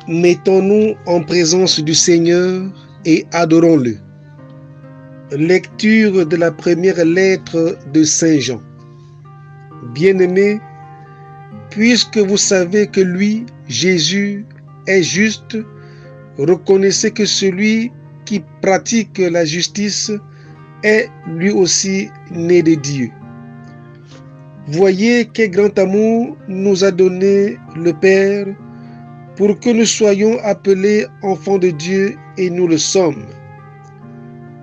Mettons-nous en présence du Seigneur et adorons-le. Lecture de la première lettre de Saint Jean. Bien-aimés, puisque vous savez que lui, Jésus, est juste, reconnaissez que celui qui pratique la justice est lui aussi né de Dieu. Voyez quel grand amour nous a donné le Père pour que nous soyons appelés enfants de Dieu et nous le sommes.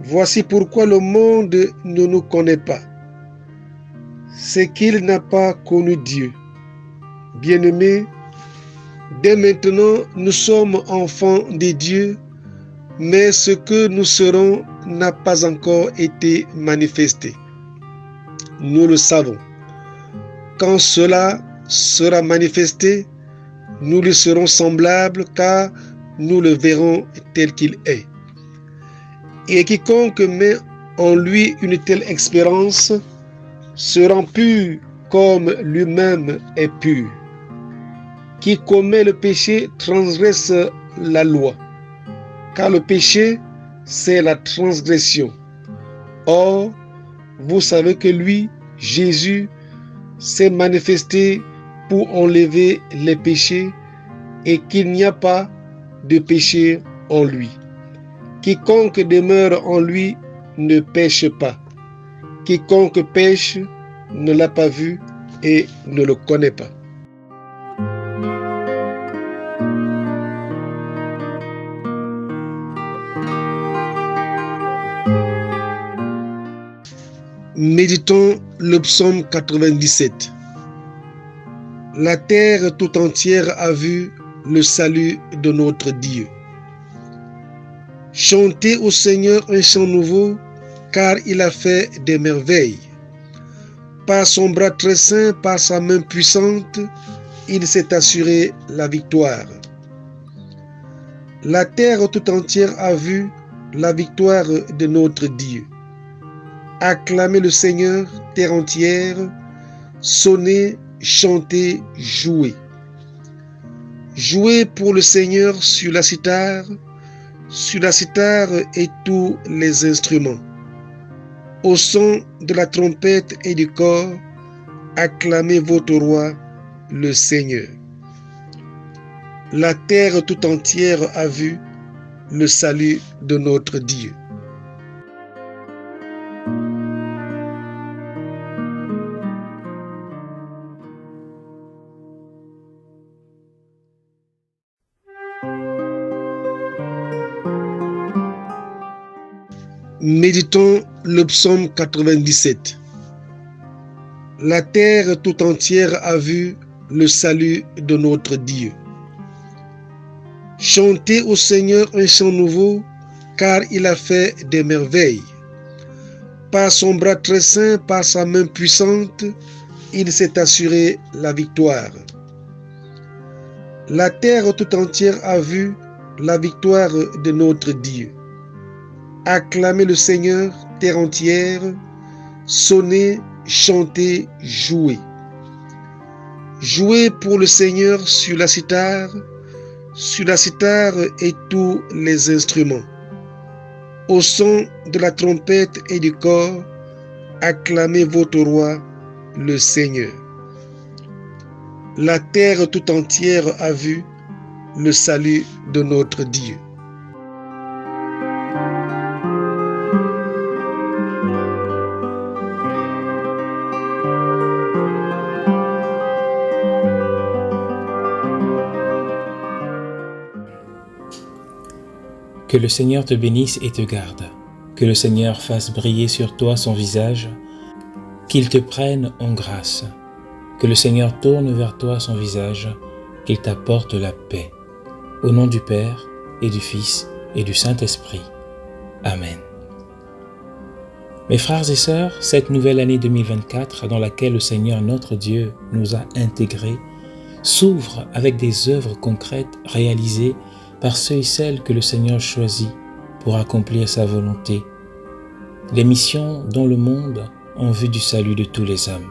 Voici pourquoi le monde ne nous connaît pas. C'est qu'il n'a pas connu Dieu. Bien-aimés, dès maintenant, nous sommes enfants de Dieu, mais ce que nous serons n'a pas encore été manifesté. Nous le savons. Quand cela sera manifesté, nous lui serons semblables car nous le verrons tel qu'il est. Et quiconque met en lui une telle espérance se rend pur comme lui-même est pur. Qui commet le péché transgresse la loi, car le péché, c'est la transgression. Or, vous savez que lui, Jésus, s'est manifesté pour enlever les péchés et qu'il n'y a pas de péché en lui. Quiconque demeure en lui ne pêche pas. Quiconque pêche ne l'a pas vu et ne le connaît pas. Méditons le psaume 97. La terre tout entière a vu le salut de notre Dieu. Chantez au Seigneur un chant nouveau, car il a fait des merveilles. Par son bras très saint, par sa main puissante, il s'est assuré la victoire. La terre tout entière a vu la victoire de notre Dieu. Acclamez le Seigneur, terre entière, sonnez, chantez, jouez. Jouez pour le Seigneur sur la cithare et tous les instruments. Au son de la trompette et du cor, acclamez votre roi, le Seigneur. La terre tout entière a vu le salut de notre Dieu. Méditons le psaume 97. La terre tout entière a vu le salut de notre Dieu. Chantez au Seigneur un chant nouveau, car il a fait des merveilles. Par son bras très saint, par sa main puissante, il s'est assuré la victoire. La terre tout entière a vu la victoire de notre Dieu. Acclamez le Seigneur, terre entière, sonnez, chantez, jouez. Jouez pour le Seigneur sur la cithare et tous les instruments. Au son de la trompette et du cor, acclamez votre roi, le Seigneur. La terre tout entière a vu le salut de notre Dieu. Que le Seigneur te bénisse et te garde. Que le Seigneur fasse briller sur toi son visage, qu'il te prenne en grâce. Que le Seigneur tourne vers toi son visage, qu'il t'apporte la paix. Au nom du Père, et du Fils, et du Saint-Esprit. Amen. Mes frères et sœurs, cette nouvelle année 2024 dans laquelle le Seigneur notre Dieu nous a intégrés s'ouvre avec des œuvres concrètes réalisées par ceux et celles que le Seigneur choisit pour accomplir sa volonté. Les missions dans le monde en vue du salut de tous les hommes.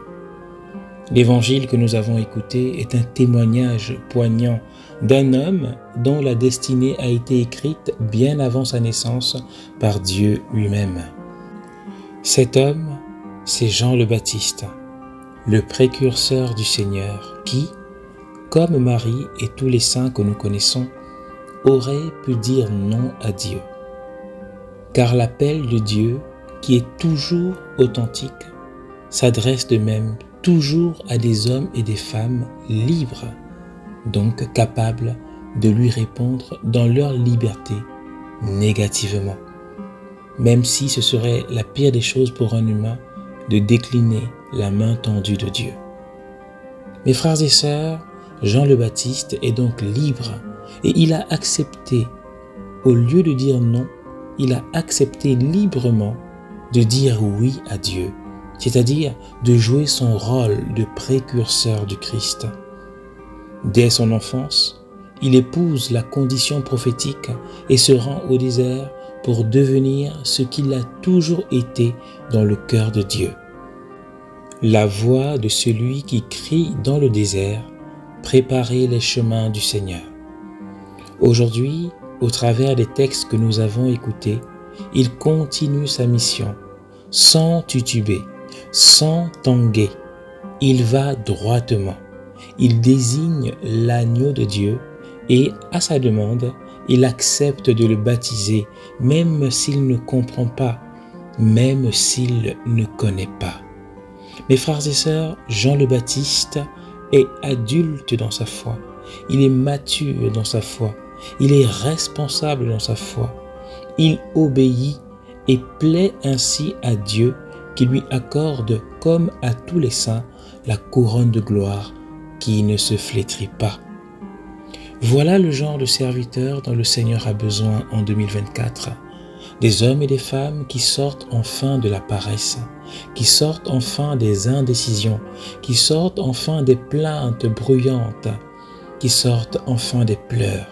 L'évangile que nous avons écouté est un témoignage poignant d'un homme dont la destinée a été écrite bien avant sa naissance par Dieu lui-même. Cet homme, c'est Jean le Baptiste, le précurseur du Seigneur qui, comme Marie et tous les saints que nous connaissons, aurait pu dire non à Dieu. Car l'appel de Dieu, qui est toujours authentique, s'adresse de même toujours à des hommes et des femmes libres, donc capables de lui répondre dans leur liberté négativement, même si ce serait la pire des choses pour un humain de décliner la main tendue de Dieu. Mes frères et sœurs, Jean le Baptiste est donc libre et il a accepté, au lieu de dire non, il a accepté librement de dire oui à Dieu, c'est-à-dire de jouer son rôle de précurseur du Christ. Dès son enfance, il épouse la condition prophétique et se rend au désert pour devenir ce qu'il a toujours été dans le cœur de Dieu. La voix de celui qui crie dans le désert, préparez les chemins du Seigneur. Aujourd'hui, au travers des textes que nous avons écoutés, il continue sa mission, sans tituber, sans tanguer. Il va droitement. Il désigne l'agneau de Dieu et, à sa demande, il accepte de le baptiser, même s'il ne comprend pas, même s'il ne connaît pas. Mes frères et sœurs, Jean le Baptiste est adulte dans sa foi. Il est mature dans sa foi. Il est responsable dans sa foi. Il obéit et plaît ainsi à Dieu qui lui accorde, comme à tous les saints, la couronne de gloire qui ne se flétrit pas. Voilà le genre de serviteurs dont le Seigneur a besoin en 2024. Des hommes et des femmes qui sortent enfin de la paresse, qui sortent enfin des indécisions, qui sortent enfin des plaintes bruyantes, qui sortent enfin des pleurs,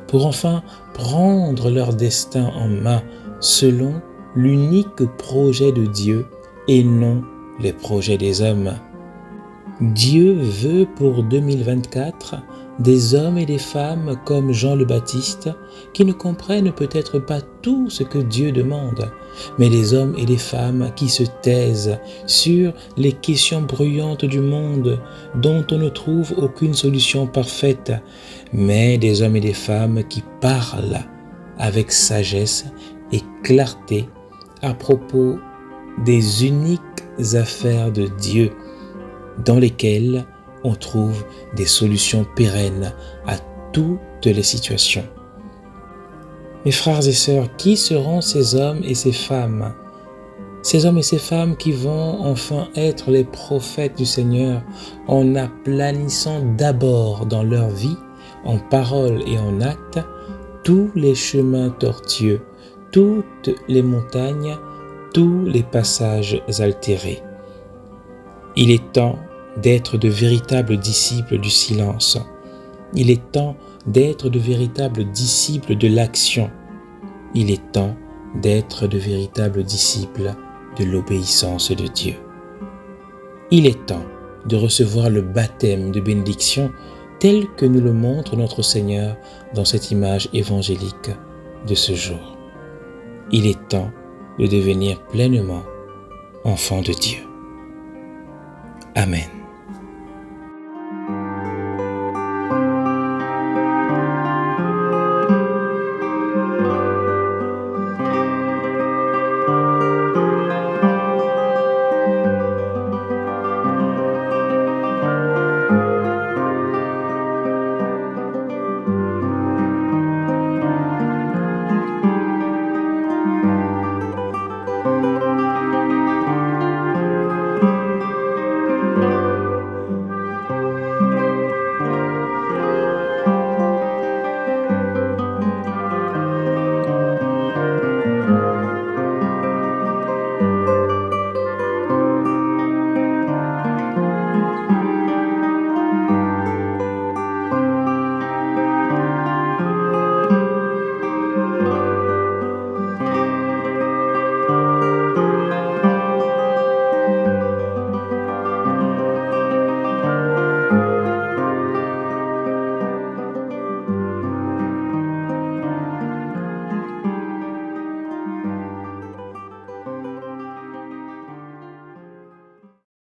pour enfin prendre leur destin en main selon l'unique projet de Dieu et non les projets des hommes. Dieu veut pour 2024 des hommes et des femmes comme Jean le Baptiste qui ne comprennent peut-être pas tout ce que Dieu demande, mais des hommes et des femmes qui se taisent sur les questions bruyantes du monde dont on ne trouve aucune solution parfaite, mais des hommes et des femmes qui parlent avec sagesse et clarté à propos des uniques affaires de Dieu dans lesquelles on trouve des solutions pérennes à toutes les situations. Mes frères et sœurs, qui seront ces hommes et ces femmes? Ces hommes et ces femmes qui vont enfin être les prophètes du Seigneur en aplanissant d'abord dans leur vie, en parole et en acte, tous les chemins tortueux, toutes les montagnes, tous les passages altérés. Il est temps d'être de véritables disciples du silence. Il est temps d'être de véritables disciples de l'action. Il est temps d'être de véritables disciples de l'obéissance de Dieu. Il est temps de recevoir le baptême de bénédiction tel que nous le montre notre Seigneur dans cette image évangélique de ce jour. Il est temps de devenir pleinement enfant de Dieu. Amen.